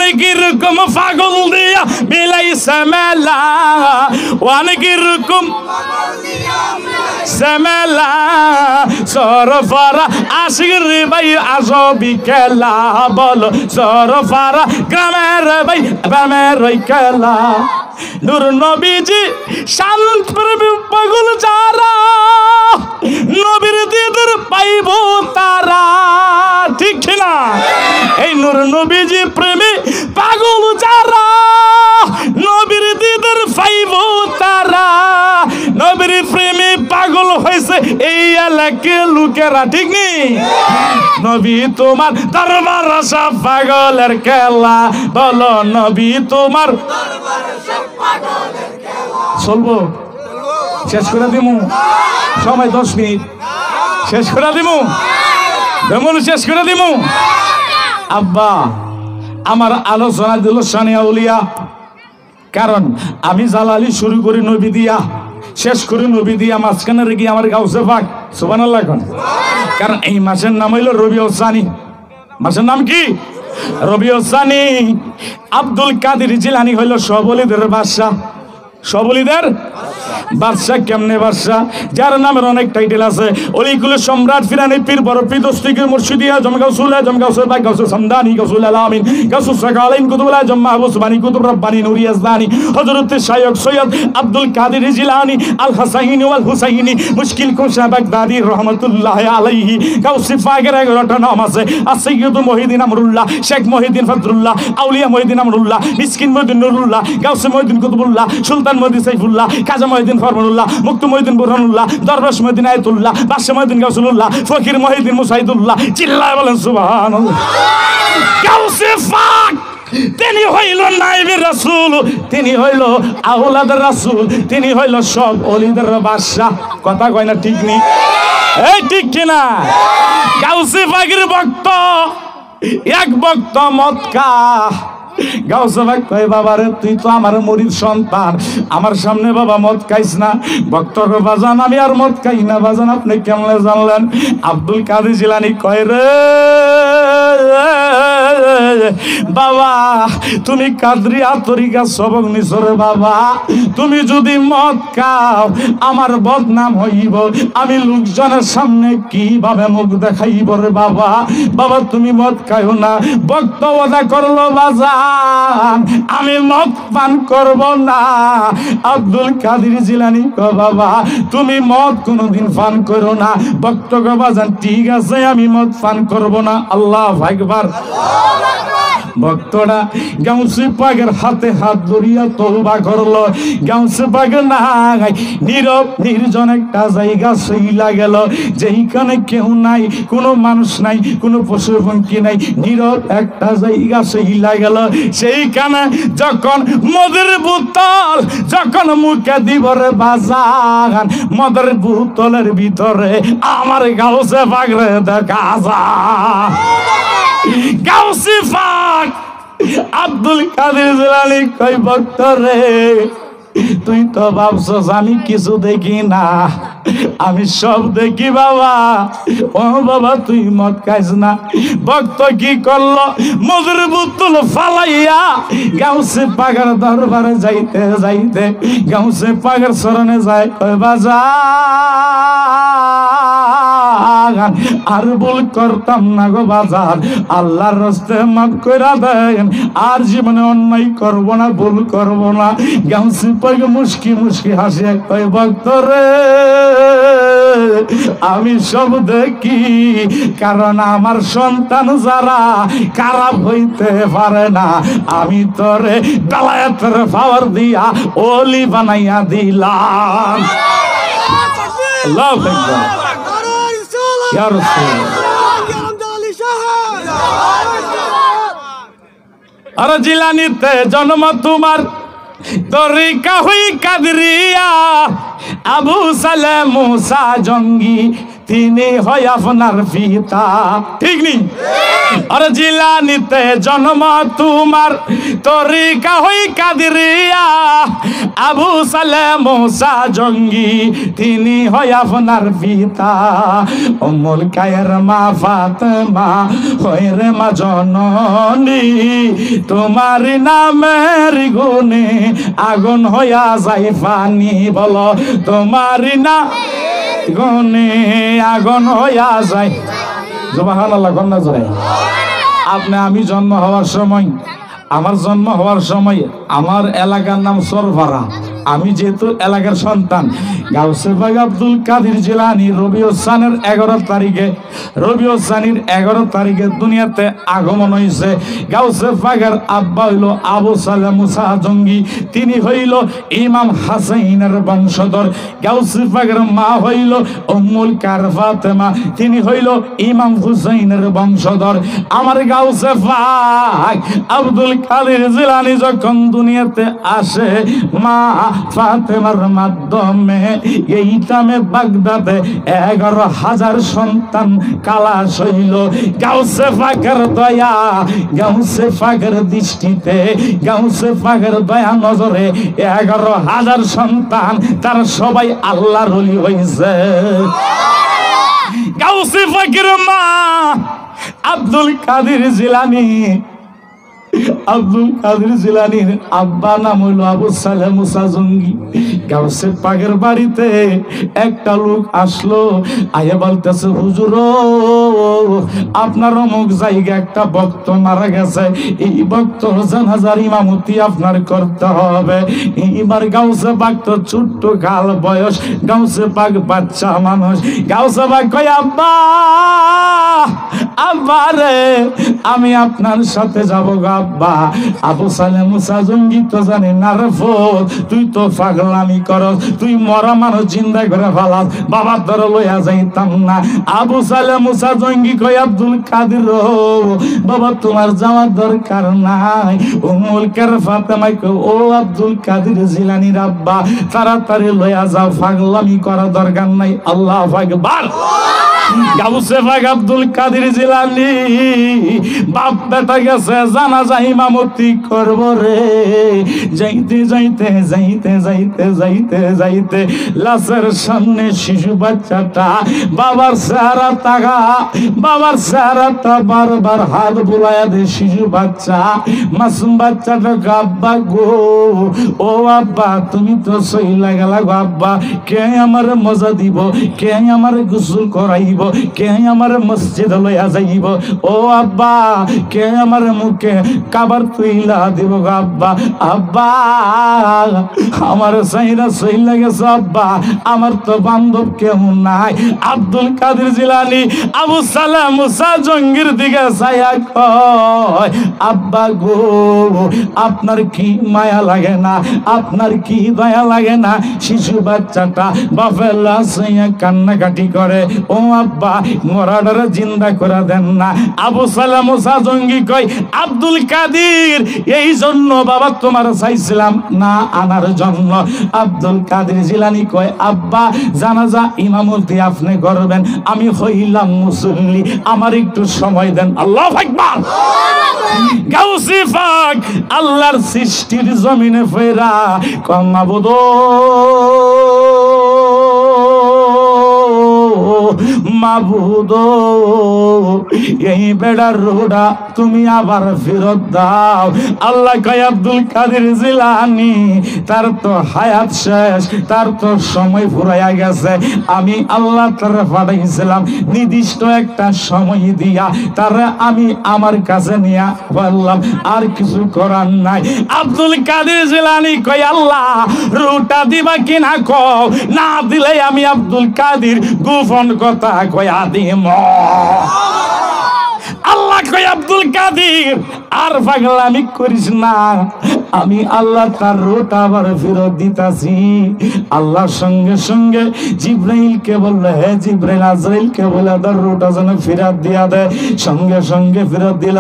অনেক রকম পাগল দিয়া মিলাইছে মেলা, অনেক রকম মেলা সরফারা আশিক রে ভাই আজবি খেলা, বলো সরফারা গ্রামের ভাই গ্রামের খেলা। নূর নবীজি শান্ত পাগল যারা, নবীর দিদার পাইব তারা, ঠিক না? এই নূর নবীজি প্রেমে পাগল যারা, নবীর দিদার পাইব তারা। নবীর প্রেমে পাগল হয়েছে এই এলাকার লোকেরা, ঠিক নেই? নবী তোমার দরবার সব পাগলের খেলা, বলো নবী তোমার চলবো? শেষ করে দিমু, সময় 10 মিনিট, শেষ করে দিমু, বেমন শেষ করে দিমু। আব্বা আমার আলোচনা দিল সানিয়া উলিয়া, কারণ আমি জালালি শুরু করি নবী দিয়া, শেষ করি নবী দিয়া, মাঝখানে রেখে আমার গাউসে পাক সুবহানাল্লাহ কোন। কারণ এই মাসের নাম হইল রবিউল সানি। মাসের নাম কি? রবিউল সানি। আব্দুল কাদের জিলানী হইল সবলীদের বাদশা। সবলীদের বাদশা কেমনে বাদশা? যার নামের অনেক টাইটেল আছে। অলিকুল সম্রাট, ফিরানি পীর, বরফি, দস্তিগির, মুর্শিদিয়া, জমগাউসুল আজম, গাউসুল পাক, গাউসুল সামদানি, গাউসুল আলামিন, গাউসুল সাকালাইন, কুতুবুল আজম, মাহবুব সুবহানি, কুতুব রব্বানি, নুরি আজদানি, হযরত শায়খ সৈয়দ আব্দুল কাদের জিলানী আল হাসাইনি ওয়াল হুসাইনি মুশকিল কুশা বাগদাদি রহমাতুল্লাহ আলাইহি। গাউসি পাকের 11টা নাম আছে। আসসাইয়্যিদ মুহিদ্দিন আমরুল্লাহ, শেখ মুহিদ্দিন ফজলুল্লাহ, আউলিয়া মুহিদ্দিন আমরুল্লাহ, মিসকিন মুহিদ্দিন নুরুল্লাহ, গাউসি মুহিদ্দিন কুতুবুল্লাহ, সুলতান মুহিদ্দিন সাইফুল্লাহ, খাজা মুহিদ্দিন ফরমানুল্লাহ, মুক্ত মুহিদ্দিন বুরহানুল্লাহ, দরবেশ মুহিদ্দিন আয়াতুল্লাহ, বাদশা মুহিদ্দিন গাউসুল্লাহ, ফকির মুহিদ্দিন মুসাইদুল্লাহ। চিল্লায় বলেন সুবহানাল্লাহ। গাউসে পাক তিনি হইল নাইবে রাসূল, তিনি হইল আওলাদের রাসূল, তিনি হইল সব ওলিদের বাদশা। কথা কয় না ঠিক নেই? এই ঠিক কিনা? গাউসে পাকের ভক্ত এক ভক্ত মক্কা। গাউসে পাক কয় বাবারে তুই তো আমার মুরিদ সন্তান, আমার সামনে বাবা মদ খাইস না। ভক্তর বাজান আমি আর মদ খাই না। বাজান আপনি কেমনে জানলেন? আব্দুল কাদের জিলানী কয় রে বাবা তুমি কাদরিয়া তরিকা সবক নিছরে বাবা, তুমি যদি মদ খাও আমার বদনাম হইব, আমি লোকজনের সামনে কিভাবে মুখ দেখাইব রে বাবা। বাবা তুমি মদ খাইও না। ভক্ত ওয়াদা করলো বাজান আমি মদ পান করব না। আব্দুল কাদের জিলানী কয় বাবা তুমি মদ কোনোদিন পান করো না। ভক্ত কয় বাজান ঠিক আছে আমি মদ পান করব না। আল্লাহু আকবার। ভক্তরা গাউসে পাকের হাতে হাত ধরিয়া তওবা করলো। গাউসে পাক নাই, নীরব নির্জন একটা জায়গা সইলা গেল, যেইখানে কেউ নাই, কোনো মানুষ নাই, কোনো পশু পঙ্খী নাই, নীরব একটা জায়গা সইলা গেল। সেইখানে যখন মদের বোতল যখন মুখে দিব রে বাজান, মদের বোতলের ভিতরে আমার গাউসে পাক রে দেখা যায়। গাউসে পাক আব্দুল কাদের জিলানী কই ভক্ত রে তুই তো ভাবছস আমি কিছু দেখি না, আমি সব দেখি বাবা। ও বাবা তুই মদ খাইস না। ভক্ত কি করলো? মদের বোতল ফালাইয়া গাউসে পাকের দরবারে যাইতে যাইতে গাউসে পাকের শরণে যায়, কই বাজার আর ভুল করতাম না গো বাজার, আল্লাহর রাস্তে মাফ কইরা দেন, আর জীবনে অন্যায় করব না, ভুল করব না। গাউসে পাক মুস্কি মুস্কি হাসে কই ভক্ত রে আমি সব দেখি, কারণ আমার সন্তান যারা খারাপ হইতে পারে না, আমি তোরে বেলায়েতের পাওয়ার দিয়া ওলি বানাইয়া দিলাম। আল্লাহু আকবার। ইয়া রাসূল আর জিলানীতে জন্ম তোমার, তরিকা হুই কাদরিয়া, আবু সালেম মুসা জঙ্গি তিনি হয় আপনার পিতা। ঠিক নি? আর জিলানিতে জন্ম তোমার, তরিকা হই কাদিরিয়া। আবু সালেহ মুসা জঙ্গি, তিনি হয় আপনার পিতা। উম্মুল কায়ের মা ফাতেমা হয় রে মা জননী, তোমার নামের গুণে আগুন হইয়া যায় পানি। বলো তোমার না গুণে আগুন হইয়া যায়। সুবহানাল্লাহ, কন্যা জোরে। আমি জন্ম হওয়ার সময়, আমার জন্ম হওয়ার সময় আমার এলাকার নাম সরফারা। আমি যেহেতু এলাকার সন্তান, গাউসে পাক আব্দুল কাদের জিলানী রবিউল সানের 11 তারিখে, রবিউল সানির 11 তারিখে দুনিয়াতে আগমন হয়েছে। গাউসে পাকের আব্বা হইল আবু সালেহ মুসা জঙ্গি, তিনি হইল ইমাম হাসাইনের বংশধর। গাউসে পাকের মা হইল উম্মুল কার ফাতেমা, তিনি হইল ইমাম হুসাইনের বংশধর। আমার গাউসে পাক আব্দুল কাদের জিলানী যখন দুনিয়াতে আসে, মা ফাতেমার মাধ্যমে এই টামে বাগদাদে 11,000 সন্তান কালাশ হইল। গাউসে পাকের দয়া, গাউসে পাকের দৃষ্টিতে, গাউসে পাকের দয়া নজরে 11,000 সন্তান, তারা সবাই আল্লাহর ওলি হইছে। গাউসে পাকের মা আব্দুল কাদের জিলানী, আব্দুল কাদের জিলানীর আব্বা নাম হইল আবু সালেহ মুসা জঙ্গি। গাউসে পাকের বাড়িতে একটা লোক আসলো, আয়া বলতেছে, হুজুর আপনার অমুক জায়গা একটা ভক্ত মারা গেছে, এই ভক্তর জানাজার ইমামতি আপনার করতে হবে। এবার গাউসে পাক তো ছোট্ট কাল বয়স, গাউসে পাক বাচ্চা মানুষ। গাউসে পাক কয়, আব্বা আব্বা রে, আমি আপনার সাথে যাবো গো আব্বা। আবু সালেহ মুসা জঙ্গি তো জানি না রে ফোল, তুই তো পাগলামি করস, তুই মরা মানুষ জিন্দা করে ফালাস, বাবার ধরে লইয়া যাইতাম না। আবু সালেহ মুসা জঙ্গি কই, আব্দুল কাদের বাবা তোমার যাওয়ার দরকার নাই। উম্মুল কার ফাতেমা কই, ও আব্দুল কাদের জিলানীর আব্বা, তাড়াতাড়ি লইয়া যাও, পাগলামি করার দরকার নাই। আল্লাহু আকবার। গাউসে পাক আব্দুল কাদের জিলানী বাপ বেটা গেছে জানাজা ইমামতি করব রে। যাইতে যাইতে যাইতে যাইতে যাইতে যাইতে লাশের সামনে শিশু বাচ্চাটা বাবার চেহারা তাকা, বাবার চেহারাটা বারবার হাত বুলাইয়া দে। শিশু বাচ্চা, মাসুম বাচ্চাটা, আব্বা গো, ও আব্বা তুমি তো সইলা গেলা গো আব্বা, কে আমার মজা দিব, কে আমার গোসল করাইব, কে আমার মসজিদ লইয়া যাইব, ও আব্বা কে আমার মুখে কাবার তুইলা দিব গো আব্বা। আব্বা আমার সাইরা সইলা গেছে আব্বা, আমার তো বান্ধব কেউ নাই। আব্দুল কাদের জিলানী আবু সালেহ মুসা জঙ্গির দিকে চাইয়া কয়, আব্বা গো আপনার কি মায়া লাগে না, আপনার কি দয়া লাগে না? শিশু বাচ্চাটা বাপের লাশ কান্নাকাটি করে, ও আব্বা মরাডারে জিন্দা করে দেন না। আবু সালেহ মুসা জঙ্গি কই, আব্দুল কাদের এই জন্য বাবা তোমার চাইছিলাম না আনার জন্য। আব্দুল কাদের জিলানী কয়, আব্বা জানাজা ইমামতি আপনি করবেন, আমি হইলাম মুসল্লি, আমার একটু সময় দেন। আল্লাহু আকবার। গাউসে পাক আল্লাহর সৃষ্টির জমিনে ফেরা কমাবুদ মাবুদ, এই বেড়ার রোডা তুমি আবার ফেরত দাও। আল্লাহ কয়, আব্দুল কাদের জিলানী তার তো হায়াত শেষ, তার তো সময় ফুরাইয়া গেছে। আমি আল্লাহ তারে পাঠাইছিলাম নির্দিষ্ট একটা সময় দিয়া, তারে আমি আমার কাছে নিয়ে বললাম, আর কিছু করার নাই। আব্দুল কাদের জিলানী কয়, আল্লাহ রুটা দিবা কিনা কও, না দিলে আমি আব্দুল কাদের গোপন কথা কয়া দিম। আল্লাহ কয়, আব্দুল কাদের আর পাগলামি করিস না, আমি আল্লাহ তার রুটা আবার ফেরত দিতাছি। আল্লাহর সঙ্গে সঙ্গে জিব্রাইলকে বলল, হে জিব্রাইল, আজরাইলকে বলে তার রুটা যেন ফেরত দিয়া দেয়। সঙ্গে সঙ্গে ফেরত দিল।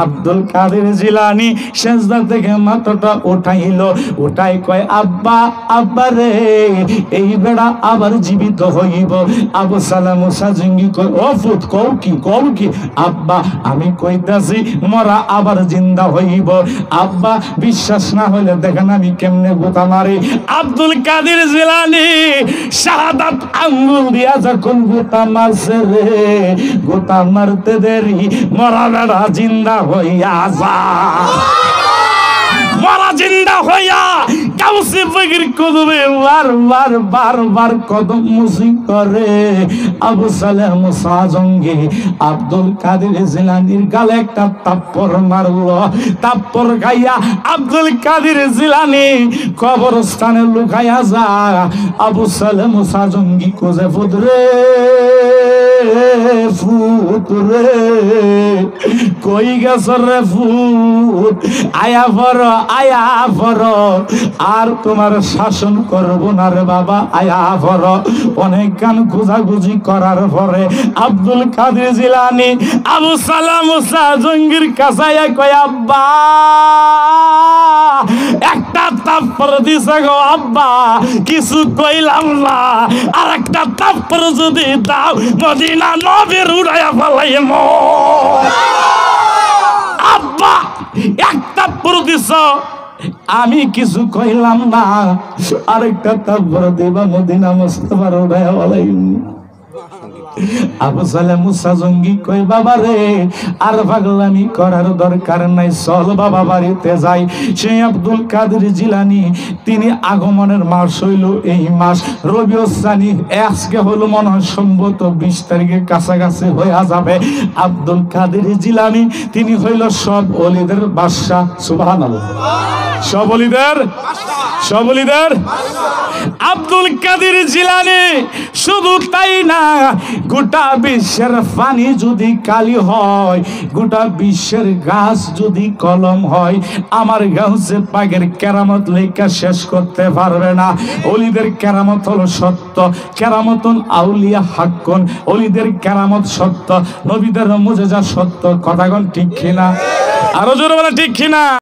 আব্দুল কাদের জিলানী সেজদা থেকে মাথাটা উঠাইল, উঠাই কয়, আব্বা আব্বা রে, এই বেড়া আবার জীবিত হইব। আবু সালাম মুসা জঙ্গি কয়, ও ফুত, কও কি? আব্বা আমি কইতাছি মরা আবার জিন্দা হইব। আব্বা বিশ্বাস না হইলে দেখেন আমি কেমনে গোতা মারি। আব্দুল কাদের জিলানী শাহাদাত আঙ্গুল দিয়া যখন গোতা মারছে রে, গোতা মারতে দেরি মরা বেড়া জিন্দা হইয়া যা। মরা জিন্দা হইয়া কাউসে ফকির কদমে বারবার কদম মুসি করে। আবু সালেহ মুসা জঙ্গি আব্দুল কাদের জিলানীর গালে একটা তাপ্পড় মারলো। তাপ্পড় খাইয়া আব্দুল কাদের জিলানী কবরস্থানে লুকাইয়া যা। আবু সালেহ মুসা জঙ্গি কোজে ফুদরে ফুতরে কই গেছ রে ফুত, আয়া ফর আর তোমার শাসন করব না রে বাবা, আয়া ফর। অনেক গান খুঁজাখুঁজি করার পরে আব্দুল কাদের জিলানী আবু সালাম মুসা জঙ্গির কাছে কয়, আব্বা একটা তাপ্পড় দিছে গো আব্বা, কিছু কইলাম না, আর একটা তাপ্পড় যদি দাও মদিনা নবীর উড়াইয়া ফেলাইম। আব্বা একটা প্রদিস, আমি কিছু কইলাম না, আরেকটা তাপ্পড় দিবা মদিনা মুস্তাফার উড়াইয়া ফেলাইম। আবু সালেহ মুসা জঙ্গি কই, বাবা রে আর পাগলামি করার দরকার নাই, চল বাবা বাড়িতে যাই। সেই আব্দুল কাদের জিলানী তিনি আগমনের মাস হইল এই মাস রবিউল সানি, আজকে হলো মনে হয় সম্ভবত 20 তারিখের কাছাকাছি হইয়া যাবে। আব্দুল কাদের জিলানী তিনি হইল সব ওলিদের বাদশা। সুবহানাল্লাহ, সব ওলিদের আব্দুল কাদের জিলানী। শুধু তাই না, গোটা বিশ্বের পানি যদি কালি হয়, গোটা বিশ্বের গাছ যদি কলম হয়, আমার গাউসে পাকের কেরামত লেখা শেষ করতে পারবে না। ওলিদের কেরামত হলো সত্য, কেরামতুন আউলিয়া হাক্কুন, ওলিদের কেরামত সত্য, নবীদের মুজিজা সত্য। কথাগণ ঠিক কিনা? আরো জোরে বলে ঠিক কিনা?